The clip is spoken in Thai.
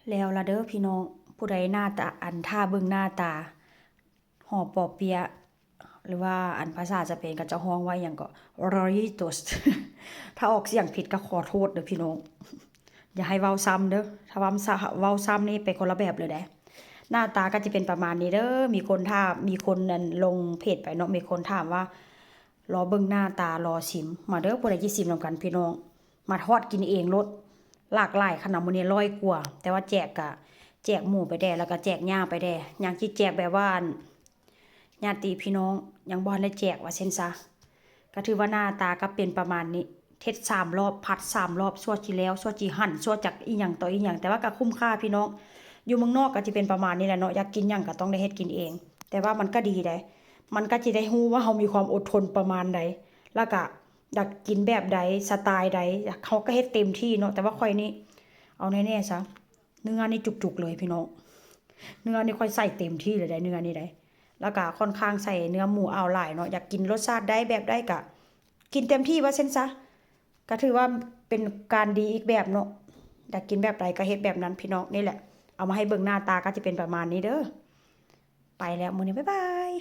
แล้วละเด้อพี่น้องผู้ใดหน้าตาท่าเบิ่งหน้าตาห่อปอเปี๊ยะหรือว่าภาษาสเปนก็จะฮ้องว่าหยังก็ Roritos ถ้าออกเสียงผิดก็ขอโทษเด้อพี่น้องอย่าให้เว้าซ้ำเด้อถ้าเว้าซ้ำนี่ไปคนละแบบเลยเด้หน้าตาก็จะเป็นประมาณนี้เด้อมีคนถามมีคนนั่นลงเพจไปเนาะมีคนถามว่ารอเบิ่งหน้าตารอชิมมาเด้อผู้ใดสิชิมนำกันพี่น้องมาทอดกินเองรสหลากหลายขนาดมื้อนี้100กว่าแต่ว่าแจกกะแจกหมู่ไปแด่แล้วก็แจกย่าไปแด่ยังสิแจกแบบว่าญาติพี่น้องยังบ่ทันได้แจกว่าเช่นซะก็ถือว่าหน้าตาก็เป็นประมาณนี้เฮ็ด3รอบผัด3รอบซั่วจิแล้วซั่วจิหั่นซั่วจักอีหยังต่ออีหยังแต่ว่าก็คุ้มค่าพี่น้องอยู่เมืองนอกก็สิเป็นประมาณนี้แหละเนาะอยากกินหยังก็ต้องได้เฮ็ดกินเองแต่ว่ามันก็ดีเด้มันก็สิได้ฮู้ว่าเฮามีความอดทนประมาณใดแล้วก็อยากกินแบบใดสไตล์ใดเขาก็เฮ็ดเต็มที่เนาะแต่ว่าข่อยนี่เอาแน่ๆซะเนื้อนี่จุกๆเลยพี่น้องเนื้อนี่ค่อยใส่เต็มที่เลยได้เนื้อนี่ได้แล้วก็ค่อนข้างใส่เนื้อหมูเอาหลายเนาะอยากกินรสชาติได้แบบได้ก็กินเต็มที่ว่าเช่นซะก็ถือว่าเป็นการดีอีกแบบเนาะอยากกินแบบใดก็เฮ็ดแบบนั้นพี่น้องนี่แหละเอามาให้เบิ่งหน้าตาก็จะเป็นประมาณนี้เด้อไปแล้วมื้อนี้บ๊ายบาย